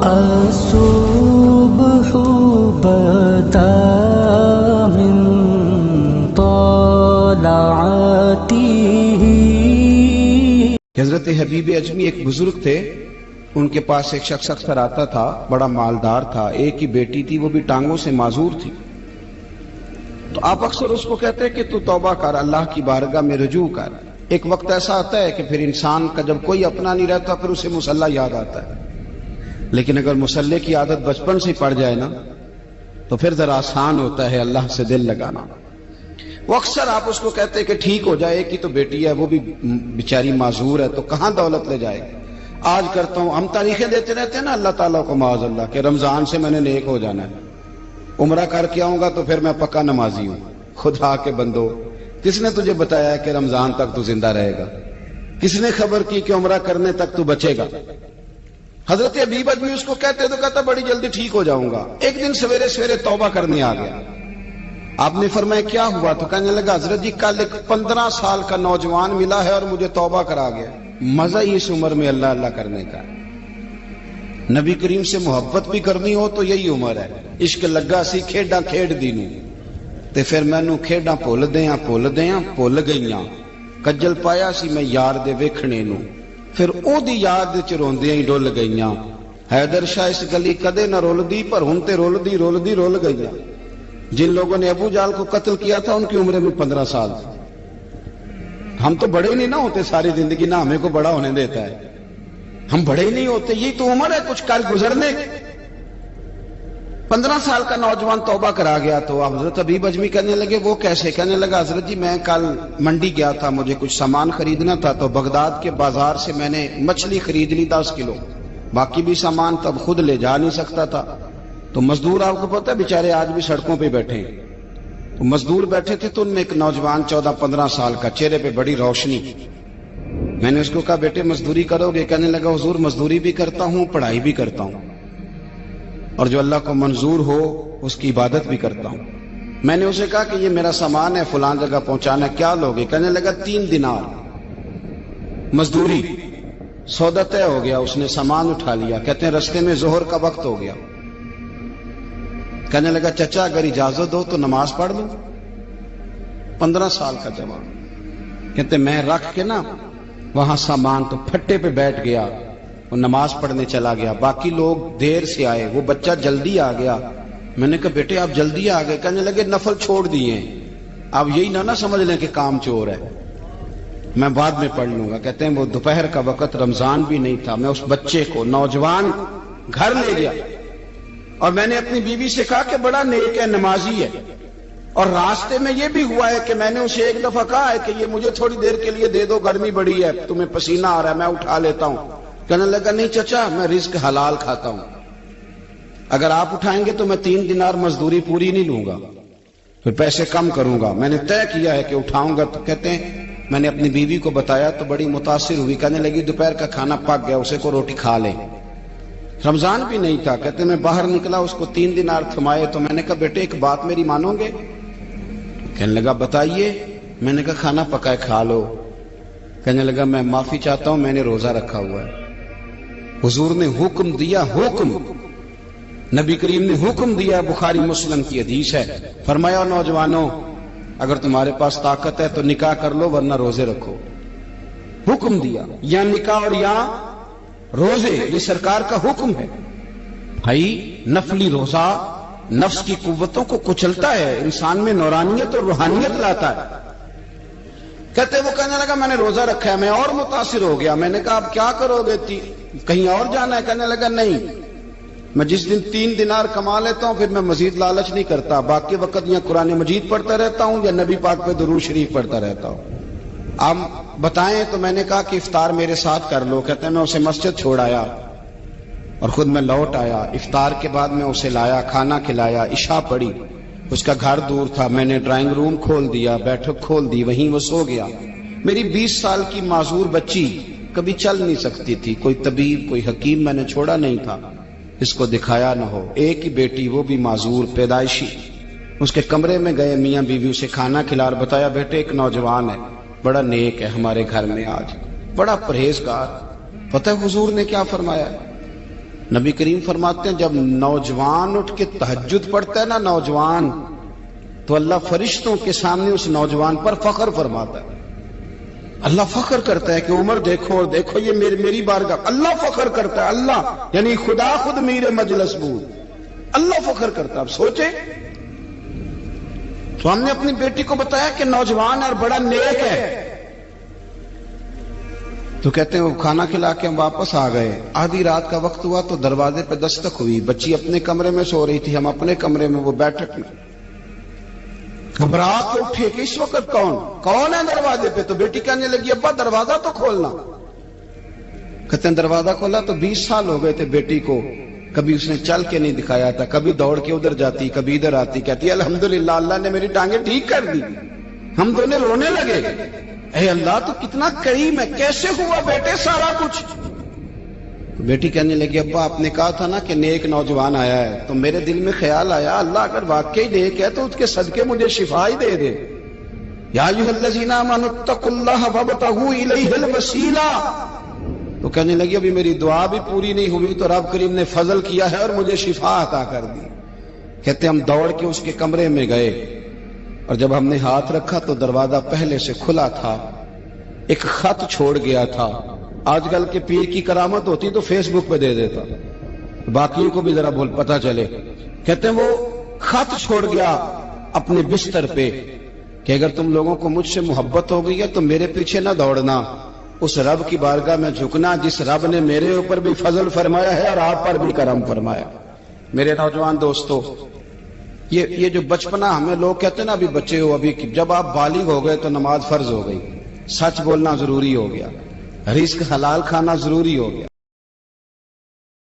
الصبح بدا من طلعته. حضرت حبیب اجمی ایک بزرگ تھے، ان کے پاس ایک شخص اکثر آتا تھا، بڑا مالدار تھا، ایک ہی بیٹی تھی، وہ بھی ٹانگوں سے معذور تھی. تو آپ اکثر اس کو کہتے کہ تو توبہ کر، اللہ کی بارگاہ میں رجوع کر. ایک وقت ایسا آتا ہے کہ پھر انسان کا جب کوئی اپنا نہیں رہتا پھر اسے مصلی یاد آتا ہے، لیکن اگر مصلی کی عادت بچپن سے پڑ جائے نا تو پھر ذرا آسان ہوتا ہے اللہ سے دل لگانا. وہ اکثر آپ اس کو کہتے کہ ٹھیک ہو جائے، ایک ہی تو بیٹی ہے، وہ بھی بیچاری معذور ہے، تو کہاں دولت لے جائے. آج کرتا ہوں، ہم تاریخیں دیتے رہتے ہیں نا اللہ تعالیٰ کو معاذ اللہ کہ رمضان سے میں نے نیک ہو جانا ہے، عمرہ کر کے آؤں گا تو پھر میں پکا نمازی ہوں. خدا کے بندو، کس نے تجھے بتایا کہ رمضان تک تو زندہ رہے گا؟ کس نے خبر کی کہ عمرہ کرنے تک تو بچے گا؟ حضرت حبیب اجمی اس کو کہتے تو کہتا بڑی جلدی ٹھیک ہو جاؤں گا. ایک دن سویرے سویرے توبہ کرنے آ گیا. آپ نے فرمایا کیا ہوا؟ تو کہنے لگا حضرت جی کل ایک 15 سال کا نوجوان ملا ہے اور مجھے توبہ کرا گیا. مزہ ہی اس عمر میں اللہ اللہ کرنے کا. نبی کریم سے محبت بھی کرنی ہو تو یہی عمر ہے. عشق لگا سی کھیڈاں کھیڈ دی نو تے پھر مینوں کھیڈاں بھول دیاں بھول گئیاں. کجل پایا سی میں یار دے ویکھنے نو پھر او دی یاد وچ روندیاں ہی ڈول گئیاں. حیدر شاہ اس گلی کدے نہ رولدی پر ہن تے رولدی رول گئیاں. جن لوگوں نے ابو جال کو قتل کیا تھا ان کی عمر میں 15 سال تھی. ہم تو بڑے نہیں نہ ہوتے ساری زندگی، نہ ہمیں کو بڑا ہونے دیتا ہے، ہم بڑے نہیں ہوتے، یہی تو عمر ہے کچھ کر گزرنے. 15 سال کا نوجوان توبہ کرا گیا. تو حضرت حبیب اجمی کہنے لگے وہ کیسے؟ کہنے لگا حضرت جی میں کل منڈی گیا تھا، مجھے کچھ سامان خریدنا تھا، تو بغداد کے بازار سے میں نے مچھلی خرید لی 10 کلو، باقی بھی سامان تب خود لے جا نہیں سکتا تھا. تو مزدور آپ کو پتہ ہے بیچارے آج بھی سڑکوں پہ بیٹھے ہیں. تو مزدور بیٹھے تھے تو ان میں ایک نوجوان 14-15 سال کا، چہرے پہ بڑی روشنی. میں نے اس کو کہا بیٹے مزدوری کرو گے؟ کہنے لگا حضور مزدوری بھی کرتا ہوں، پڑھائی بھی کرتا ہوں، اور جو اللہ کو منظور ہو اس کی عبادت بھی کرتا ہوں. میں نے اسے کہا کہ یہ میرا سامان ہے فلان جگہ پہنچانا، کیا لوگے؟ کہنے لگا 3 دینار مزدوری. سودا طے ہو گیا، اس نے سامان اٹھا لیا. کہتے ہیں رستے میں ظہر کا وقت ہو گیا. کہنے لگا چچا اگر اجازت دو تو نماز پڑھ لوں. 15 سال کا جوان. کہتے میں رکھ کے نا وہاں سامان تو پھٹے پہ بیٹھ گیا، وہ نماز پڑھنے چلا گیا. باقی لوگ دیر سے آئے، وہ بچہ جلدی آ گیا. میں نے کہا بیٹے آپ جلدی آ گئے؟ کہنے لگے نفل چھوڑ دیے. آپ یہی نہ سمجھ لیں کہ کام چور ہے، میں بعد میں پڑھ لوں گا. کہتے ہیں وہ دوپہر کا وقت، رمضان بھی نہیں تھا. میں اس بچے کو نوجوان گھر لے گیا اور میں نے اپنی بیوی سے کہا کہ بڑا نیک ہے، نمازی ہے. اور راستے میں یہ بھی ہوا ہے کہ میں نے اسے ایک دفعہ کہا ہے کہ یہ مجھے تھوڑی دیر کے لیے دے دو، گرمی بڑی ہے، تمہیں پسینہ آ رہا ہے، میں اٹھا لیتا ہوں. کہنے لگا نہیں چچا میں رزق حلال کھاتا ہوں، اگر آپ اٹھائیں گے تو میں 3 دینار مزدوری پوری نہیں لوں گا، پھر پیسے کم کروں گا. میں نے طے کیا ہے کہ اٹھاؤں گا. تو کہتے ہیں میں نے اپنی بیوی کو بتایا تو بڑی متاثر ہوئی. کہنے لگی دوپہر کا کھانا پک گیا، اسے کو روٹی کھا لے. رمضان بھی نہیں تھا. کہتے میں باہر نکلا، اس کو 3 دینار تھمائے. تو میں نے کہا بیٹے ایک بات میری مانو گے؟ کہنے لگا بتائیے. میں نے کہا کھانا پکائے کھا لو. کہنے لگا میں معافی چاہتا ہوں، میں نے روزہ رکھا ہوا ہے. حضور نے حکم دیا، حکم نبی کریم نے حکم دیا، بخاری مسلم کی حدیث ہے. فرمایا نوجوانوں اگر تمہارے پاس طاقت ہے تو نکاح کر لو ورنہ روزے رکھو. حکم دیا، یا نکاح اور یا روزے، یہ سرکار کا حکم ہے. بھائی نفلی روزہ نفس کی قوتوں کو کچلتا ہے، انسان میں نورانیت اور روحانیت لاتا ہے. کہتے وہ کہنے لگا میں نے روزہ رکھا ہے. میں اور متاثر ہو گیا. میں نے کہا اب کیا کرو گے؟ کہیں اور جانا ہے؟ کہنے لگا نہیں، میں جس دن 3 دینار کما لیتا ہوں پھر میں مزید لالچ نہیں کرتا، باقی وقت یا قرآن مجید پڑھتا رہتا ہوں یا نبی پاک پہ درود شریف پڑھتا رہتا ہوں. آپ بتائیں. تو میں نے کہا کہ افطار میرے ساتھ کر لو. کہتے ہیں میں اسے مسجد چھوڑ آیا اور خود میں لوٹ آیا. افطار کے بعد میں اسے لایا، کھانا کھلایا، عشاء پڑھی. اس کا گھر دور تھا، میں نے ڈرائنگ روم کھول دیا، بیٹھک کھول دی، وہیں وہ سو گیا. میری 20 سال کی معذور بچی کبھی چل نہیں سکتی تھی، کوئی طبیب کوئی حکیم میں نے چھوڑا نہیں تھا اس کو دکھایا نہ ہو. ایک ہی بیٹی، وہ بھی معذور پیدائشی. اس کے کمرے میں گئے، میاں بیوی اسے کھانا کھلا اور بتایا بیٹے ایک نوجوان ہے، بڑا نیک ہے، ہمارے گھر میں آج بڑا پرہیزگار. پتہ ہے حضور نے کیا فرمایا؟ نبی کریم فرماتے ہیں جب نوجوان اٹھ کے تہجد پڑھتا ہے نا نوجوان، تو اللہ فرشتوں کے سامنے اس نوجوان پر فخر فرماتا ہے. اللہ فخر کرتا ہے کہ عمر دیکھو دیکھو یہ میری بارگاہ. اللہ فخر کرتا ہے، اللہ یعنی خدا خود میر مجلس بود، اللہ فخر کرتا ہے. اب سوچے تو ہم نے اپنی بیٹی کو بتایا کہ نوجوان اور بڑا نیک ہے، تو کہتے ہیں وہ کھانا کھلا کے ہم واپس آ گئے. آدھی رات کا وقت ہوا تو دروازے پہ دستک ہوئی. بچی اپنے کمرے میں سو رہی تھی، ہم اپنے کمرے میں، وہ بیٹھک میں. گھبرا کے اٹھے کہ اس وقت کون ہے دروازے پہ؟ تو بیٹی کہنے لگی ابا دروازہ تو کھولنا. کہتے ہیں دروازہ کھولا تو 20 سال ہو گئے تھے بیٹی کو، کبھی اس نے چل کے نہیں دکھایا تھا، کبھی دوڑ کے ادھر جاتی کبھی ادھر آتی. کہتی الحمدللہ اللہ نے میری ٹانگیں ٹھیک کر دی. ہم دونوں رونے لگے، اے اللہ تو کتنا کریم ہے، کیسے ہوا بیٹے سارا کچھ؟ بیٹی کہنے لگی ابا آپ نے کہا تھا نا کہ نیک نوجوان آیا ہے، تو میرے دل میں خیال آیا اللہ اگر واقعی نیک ہے تو اس کے صدقے مجھے شفا ہی دے دے. یا ایھا الذین آمنوا اتقوا اللہ وابتغوا الیہ الوسیلہ. تو کہنے لگی ابھی میری دعا بھی پوری نہیں ہوئی تو رب کریم نے فضل کیا ہے اور مجھے شفا عطا کر دی. کہتے ہم دوڑ کے اس کے کمرے میں گئے اور جب ہم نے ہاتھ رکھا تو دروازہ پہلے سے کھلا تھا. ایک خط چھوڑ گیا تھا. آج کل کے پیر کی کرامت ہوتی تو فیس بک پہ دے دیتا، باقیوں کو بھی ذرا پتہ چلے. کہتے ہیں وہ خط چھوڑ گیا اپنے بستر پہ کہ اگر تم لوگوں کو مجھ سے محبت ہو گئی ہے تو میرے پیچھے نہ دوڑنا، اس رب کی بارگاہ میں جھکنا جس رب نے میرے اوپر بھی فضل فرمایا ہے اور آپ پر بھی کرم فرمایا. میرے نوجوان دوستو، یہ جو بچپنا ہمیں لوگ کہتے ہیں نا ابھی بچے ہو، ابھی جب آپ بالغ ہو گئے تو نماز فرض ہو گئی، سچ بولنا ضروری ہو گیا، رزق حلال کھانا ضروری ہو گیا.